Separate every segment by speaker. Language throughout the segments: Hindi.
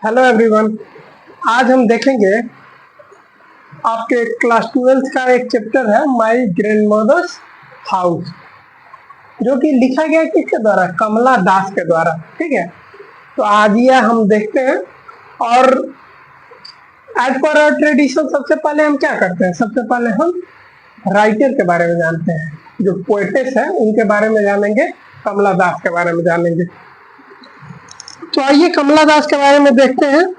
Speaker 1: Hello everyone. आज हम देखेंगे आपके क्लास 12th का एक चैप्टर है माय ग्रैंडमदर्स हाउस, जो कि लिखा गया किसके द्वारा? कमला दास के द्वारा। ठीक है, तो आज ये हम देखते हैं। और एज पर आवर ट्रेडिशन सबसे पहले हम क्या करते हैं? सबसे पहले हम राइटर के बारे में जानते हैं, जो पोएटेस है उनके बारे में जानेंगे, कमला दास के बारे में जानेंगे। तो आइए कमला दास के बारे में देखते हैं।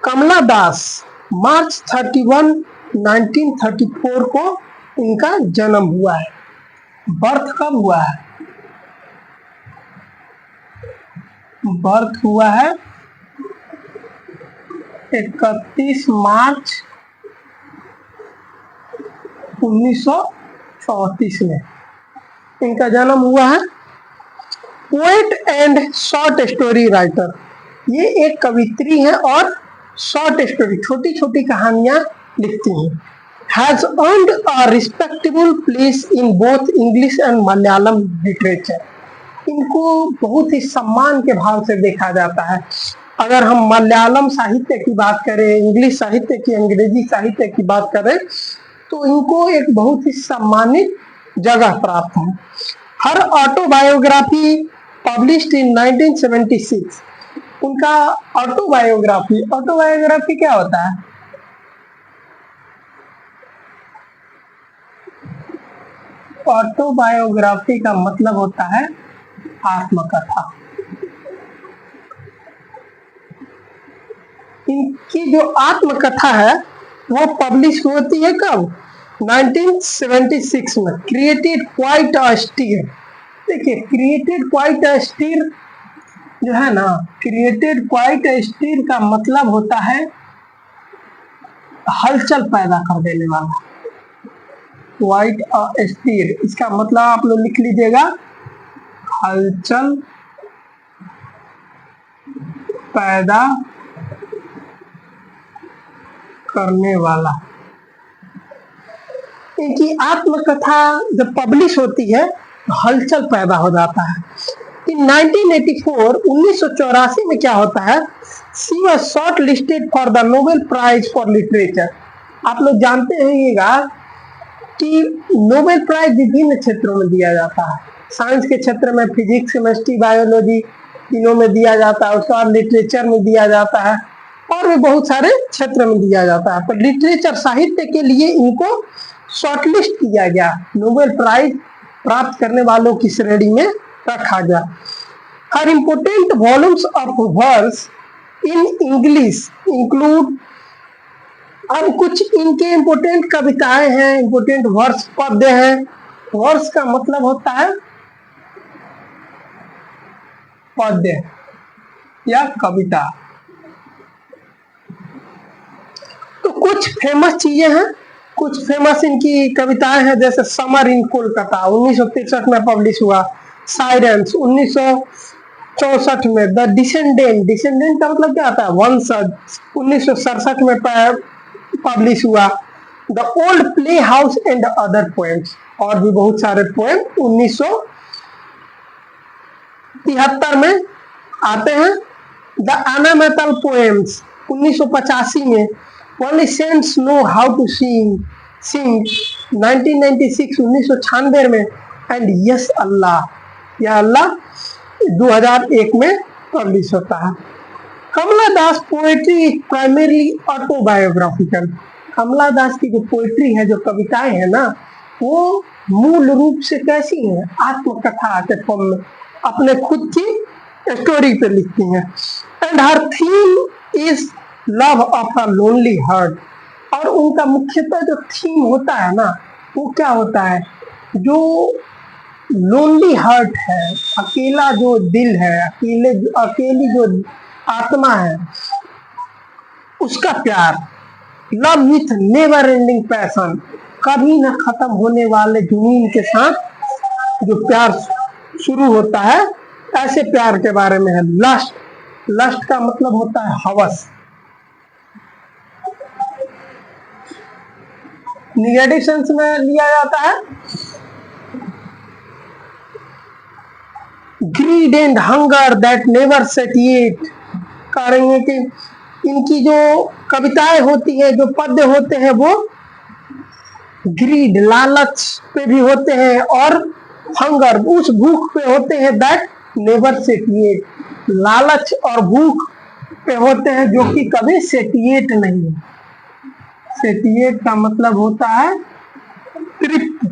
Speaker 1: कमला दास मार्च 31, 1934 को इनका जन्म हुआ है। बर्थ कब हुआ है? बर्थ हुआ है 31 मार्च 1934 में इनका जन्म हुआ है। Poet and short story writer, ये एक कवित्री है और शॉर्ट स्टोरी, छोटी छोटी कहानियां लिखती हैं। Has earned a respectable place in both English and Malayalam literature, इनको बहुत ही सम्मान के भाव से देखा जाता है। अगर हम मलयालम साहित्य की बात करें, इंग्लिश साहित्य की, अंग्रेजी साहित्य की बात करें, तो इनको एक बहुत ही सम्मानित जगह प्राप्त है। हर ऑटोबायोग्राफी पब्लिश्ड इन 1976, उनका ऑटोबायोग्राफी क्या होता है? ऑटोबायोग्राफी का मतलब होता है आत्मकथा। इनकी जो आत्मकथा है वो पब्लिश होती है कब? 1976 में। क्रिएटेड क्वाइट अ स्टीर, देखिए क्रिएटेड क्वाइट अ स्टीर जो है ना, क्रिएटेड क्वाइट अ स्टीर का मतलब होता है हलचल पैदा कर देने वाला। क्वाइट अ स्टीर, इसका मतलब आप लोग लिख लीजिएगा, हलचल पैदा करने वाला। इनकी आत्मकथा जब पब्लिश होती है तो हलचल पैदा हो जाता है। इन 1984 में क्या होता है? She was short listed for the Nobel prize for literature. आप लोग जानते होंगे कि नोबेल प्राइज विभिन्न क्षेत्रों में दिया जाता है। साइंस के क्षेत्र में फिजिक्स, केमिस्ट्री, बायोलॉजी, तीनों में दिया जाता है। उसके बाद लिटरेचर में दिया जाता है और भी बहुत सारे क्षेत्र में दिया जाता है। तो लिटरेचर साहित्य के लिए इनको शॉर्टलिस्ट किया गया, नोबेल प्राइज प्राप्त करने वालों की श्रेणी में रखा गया। हर important volumes of verse in English include, अब कुछ इनके इम्पोर्टेंट कविताएं हैं, इम्पोर्टेंट वर्स पद्य हैं। वर्स का मतलब होता है पद्य या कविता। तो कुछ फेमस चीजें हैं, कुछ फेमस इनकी कविताएं हैं, जैसे समर इन कोलकाता 1963 में पब्लिश हुआ। साइरेंस 1964 में। द डिसेंडेंट, डिसेंडेंट का मतलब क्या आता है? वंशज, 1967 में पब्लिश हुआ। The old play house and other poems, और भी बहुत सारे पोएम 1973 में आते हैं। द एनामेटल पोएम्स 1985 में। Only saints know how to sing 1996 में। एंड यस अल्लाह, या अल्लाह 2001 में पब्लिश होता है। कमला दास पोएट्री प्राइमरली ऑटोबायोग्राफिकल। कमला दास की जो पोएट्री है, जो कविताएं हैं ना, वो मूल रूप से कैसी हैं? आत्मकथा के फॉर्म में, अपने खुद की स्टोरी पे लिखती हैं। And her theme is love of a lonely heart, और उनका मुख्यतः जो थीम होता है ना, वो क्या होता है? जो लोनली हार्ट है, अकेला जो दिल है, अकेली जो आत्मा है, उसका प्यार। Love with never ending passion, कभी न खत्म होने वाले जुनून के साथ जो प्यार शुरू होता है, ऐसे प्यार के बारे में है। लस्ट, लस्ट का मतलब होता है हवस। निगेटिव सेंस में लिया जाता है grid and hunger that never satiate, कह रही हैं कि इनकी जो कविताएं होती है, जो पद्य होते हैं, वो ग्रीड, लालच पे भी होते हैं, और हंगर, उस भूख पे होते हैं, दैट नेवर सेटिएट, लालच और भूख पे होते हैं जो कि कभी सेटिएट नहीं है। सेटिएट का मतलब होता है तृप्त,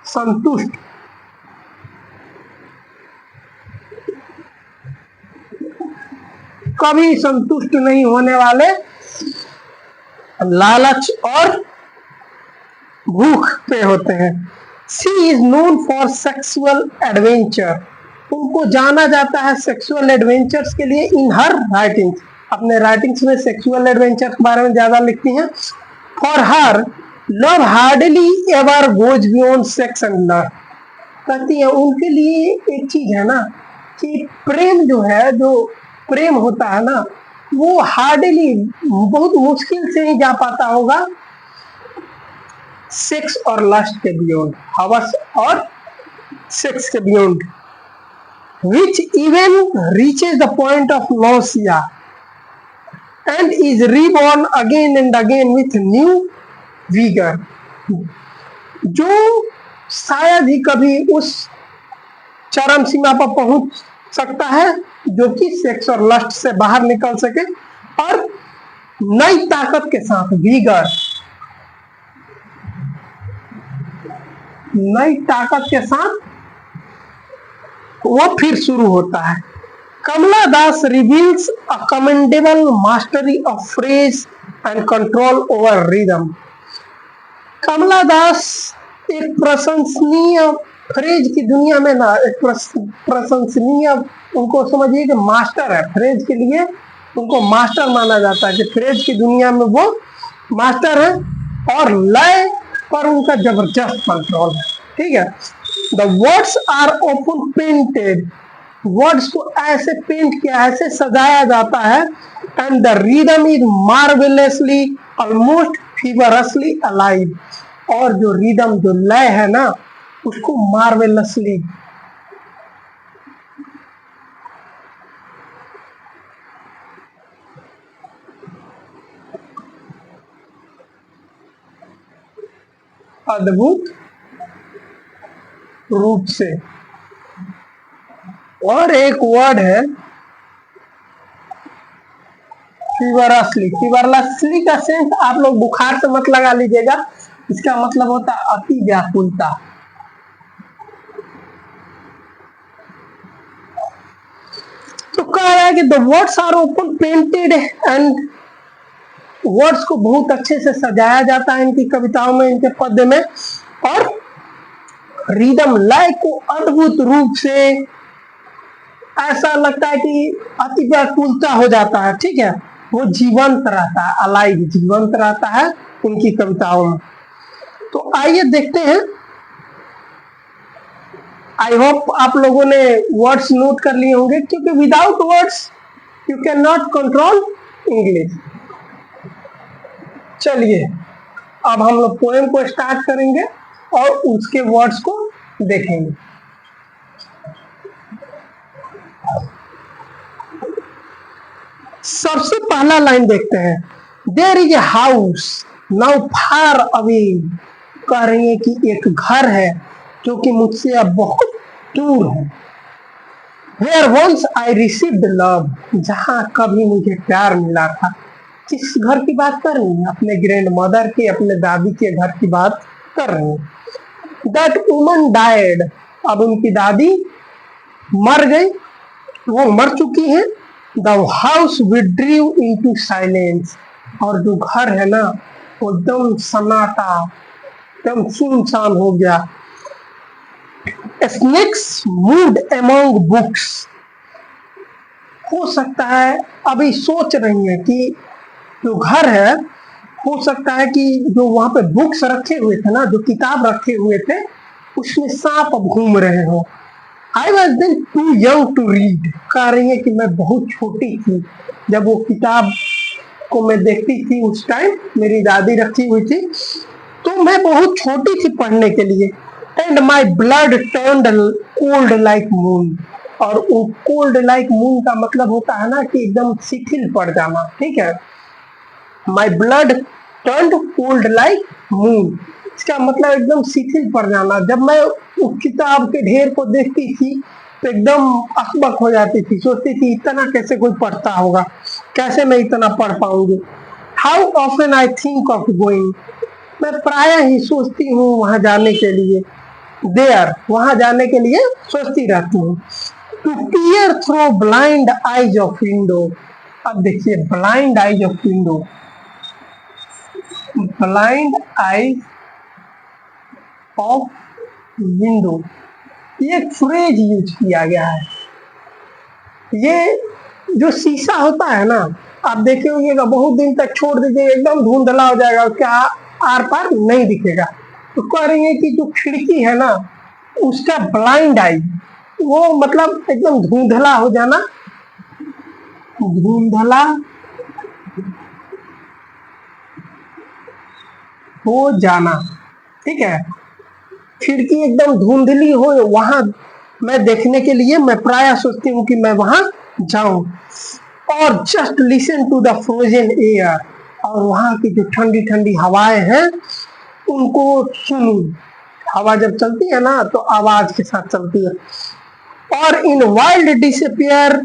Speaker 1: संतुष्ट। कभी संतुष्ट नहीं होने वाले, लालच और भूख पे होते हैं। She is known for sexual adventure, उनको जाना जाता है सेक्सुअल एडवेंचर्स के लिए। इन हर राइटिंग्स, अपने राइटिंग्स में सेक्सुअल एडवेंचर के बारे में ज्यादा लिखती हैं। For her love hardly ever goes beyond sex and love, कहती है उनके लिए एक चीज है ना कि प्रेम जो है, जो प्रेम होता है ना, वो हार्डली, बहुत मुश्किल से ही जा पाता होगा सेक्स और लस्ट के बियॉन्ड, हवस और सेक्स के beyond, which even reaches the point of nausea and is reborn again and again with new vigor, जो शायद ही कभी उस चरम सीमा पर पहुंच सकता है जो कि सेक्स और लस्ट से बाहर निकल सके, और नई ताकत के साथ, वीगर, नई ताकत के साथ वो फिर शुरू होता है। Kamala Das reveals a commendable mastery of phrase and control over rhythm. Kamala Das एक प्रशंसनीय, फ्रेज की दुनिया में ना एक प्रशंसनीय, उनको समझिए कि मास्टर है, फ्रेज के लिए उनको मास्टर माना जाता है, कि फ्रेज की दुनिया में वो मास्टर है, और लय पर उनका जबरदस्त कंट्रोल है। ठीक है। The words are open painted, words को ऐसे पेंट किया, ऐसे सजाया जाता है, and the rhythm is marvellously, almost feverishly alive, और जो रिदम, जो लय है ना, उसको मार्वेलसली, अद्भुत रूप से। और एक वर्ड है फीवरसली। फीवरसली का सेंस आप लोग बुखार से मत लगा लीजिएगा, इसका मतलब होता है अति व्याकुलता। तो कह रहा है कि the words are open painted and, words को बहुत अच्छे से सजाया जाता है इनकी कविताओं में, इनके पद्य में, और रिदम, लय को अद्भुत रूप से, ऐसा लगता है कि अति व्याकुलता हो जाता है। ठीक है, वो जीवंत रहता है, अलाइव, जीवंत रहता है इनकी कविताओं में। तो आइए देखते हैं। आई होप आप लोगों ने वर्ड्स नोट कर लिए होंगे, क्योंकि without words you can not control English. चलिए अब हम लोग पोएम को स्टार्ट करेंगे और उसके वर्ड्स को देखेंगे। सबसे पहला लाइन देखते हैं। There is a house now far away, कह रही है कि एक घर है जो कि मुझसे अब बहुत दूर है। Where once I received love, जहां कभी मुझे प्यार मिला था। किस घर की बात कर रही है? अपने ग्रैंड मदर की, अपने दादी के घर की बात कर रही है। That woman died, अब उनकी दादी मर गई, वो मर चुकी है। The house withdrew into silence, और जो घर है ना वो एकदम सन्नाटा, एकदम सुनसान हो गया। Snakes moved among books, हो सकता है अभी सोच रही है कि जो घर है, हो सकता है कि जो वहां पे बुक्स रखे हुए थे ना, जो किताब रखे हुए थे, उसमें सांप घूम रहे हो। I was then too young to read, कह रही है कि मैं बहुत छोटी थी जब वो किताब को मैं देखती थी। उस टाइम मेरी दादी रखी हुई थी, तो मैं बहुत छोटी थी पढ़ने के लिए। And my blood turned cold like moon, और कोल्ड लाइक मून का मतलब होता है ना कि एकदम शिथिल पड़ जाना, ठीक है। My blood turned cold like moon, इसका मतलब एकदम शिथिल पड़ जाना। जब मैं उस किताब के ढेर को देखती थी तो एकदम अकबक हो जाती थी, सोचती थी इतना कैसे कोई पढ़ता होगा, कैसे मैं इतना पढ़ पाऊंगी। How often I think of going, मैं प्राय ही सोचती हूँ वहां जाने के लिए। देयर, वहां जाने के लिए सोचती रहती हूँ। To peer through blind eyes of window, अब देखिए blind eyes of window, blind eyes of window, ये फ्रेज यूज किया गया है। ये जो शीशा होता है ना, आप देखे होंगे बहुत दिन तक छोड़ दीजिएगा एकदम धुंधला हो जाएगा, क्या आर पार नहीं दिखेगा। तो कह रही है कि जो खिड़की है ना उसका ब्लाइंड आई, वो मतलब एकदम धुंधला हो जाना, धुंधला हो जाना, ठीक है। खिड़की एकदम धुंधली हो, वहां मैं देखने के लिए मैं प्राय सोचती हूँ कि मैं वहां जाऊं। और just listen to the frozen air, और वहां की जो ठंडी ठंडी हवाएं हैं उनको सुनूं। हवा जब चलती है ना तो आवाज के साथ चलती है। और इन वाइल्ड डिसअपियर,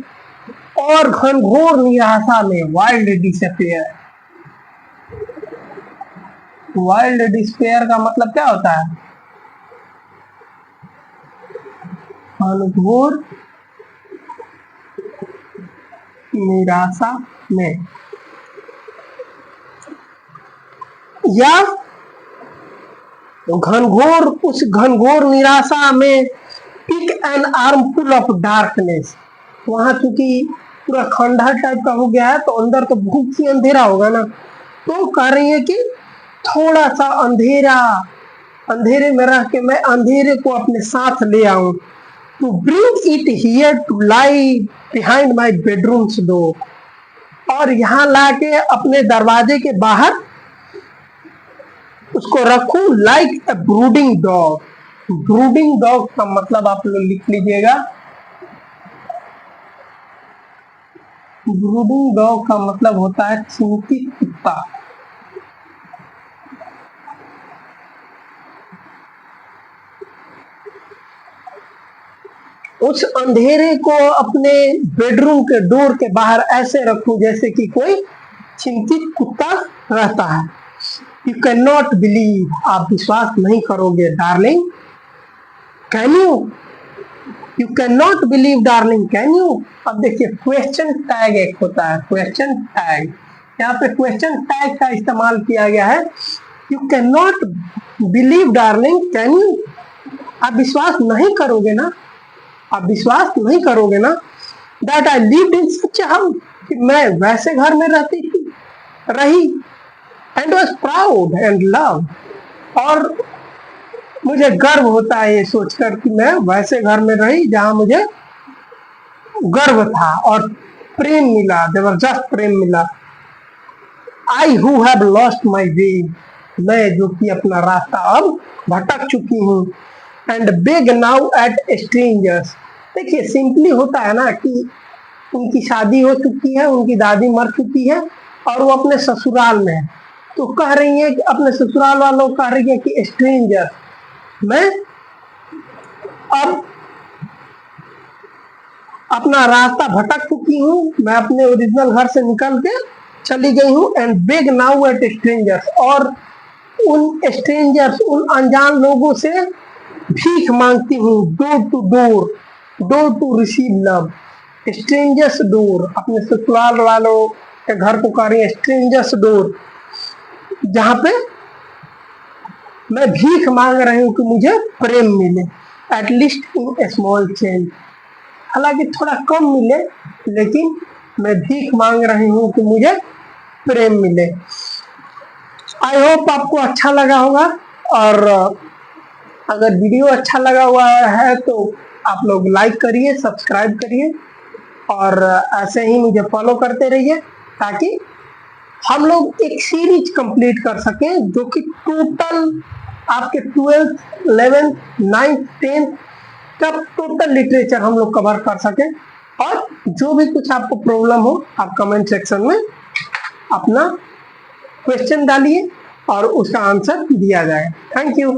Speaker 1: और घनघोर निराशा में, वाइल्ड डिसअपियर, वाइल्ड डिस्पेयर का मतलब क्या होता है? घनघोर निराशा में, या घनघोर, उस घनघोर निराशा में pick an armful of darkness, वहां चूंकि पूरा खंडहर टाइप का हो गया है तो अंदर तो बहुत ही अंधेरा होगा ना, तो कह रही है कि थोड़ा सा अंधेरा, अंधेरे में रह के मैं अंधेरे को अपने साथ ले आऊं। To bring it here to lie behind my bedroom's door, और यहाँ लाके अपने दरवाजे के बाहर उसको रखूं like a brooding dog. Brooding dog का मतलब आप लोग लिख लीजिएगा, ब्रूडिंग डॉग का मतलब होता है चिंतित कुत्ता। उस अंधेरे को अपने बेडरूम के डोर के बाहर ऐसे रखूं जैसे कि कोई चिंतित कुत्ता रहता है। यू कैन नॉट बिलीव, आप विश्वास नहीं करोगे darling, can you, you can not believe darling can you. अब देखिए क्वेश्चन टैग एक होता है, क्वेश्चन टैग, यहाँ पे क्वेश्चन टैग का इस्तेमाल किया गया है। You can not believe darling can you, आप विश्वास नहीं करोगे ना, आप विश्वास नहीं करोगे ना, that I lived in such a house, कि मैं वैसे घर में रहती थी, रही, and was proud and love, और मुझे गर्व होता है ये सोचकर कि मैं वैसे घर में रही जहां मुझे गर्व था और प्रेम मिला, जबरदस्त प्रेम मिला। I who have lost my way, मैं जो कि अपना रास्ता अब भटक चुकी हूँ। And beg now at strangers, देखिए सिंपली होता है ना कि उनकी शादी हो चुकी है, उनकी दादी मर चुकी है और वो अपने ससुराल में है, तो कह रही है कि अपने ससुराल वालों कह रही है कि स्ट्रेंजर, मैं अब अपना रास्ता भटक चुकी हूँ, मैं अपने ओरिजिनल घर से निकल के चली गई हूँ। And beg now at strangers, और उन स्ट्रेंजर्स, उन अनजान लोगों से भीख मांगती हूँ। Door to door, door to receive love, strangers door, अपने ससुराल वालों के घर को कह रही है स्ट्रेंजर्स डोर, जहां पे मैं भीख मांग रही हूँ कि मुझे प्रेम मिले, at least in A small change, हालांकि थोड़ा कम मिले लेकिन मैं भीख मांग रही हूँ कि मुझे प्रेम मिले। आई होप आपको अच्छा लगा होगा, और अगर वीडियो अच्छा लगा हुआ है तो आप लोग लाइक करिए, सब्सक्राइब करिए, और ऐसे ही मुझे फॉलो करते रहिए ताकि हम लोग एक सीरीज कंप्लीट कर सकें जो कि टोटल आपके 12th 11th 9th 10th तब टोटल लिटरेचर हम लोग कवर कर सके। और जो भी कुछ आपको प्रॉब्लम हो आप कमेंट सेक्शन में अपना क्वेश्चन डालिए और उसका आंसर दिया जाए। Thank you.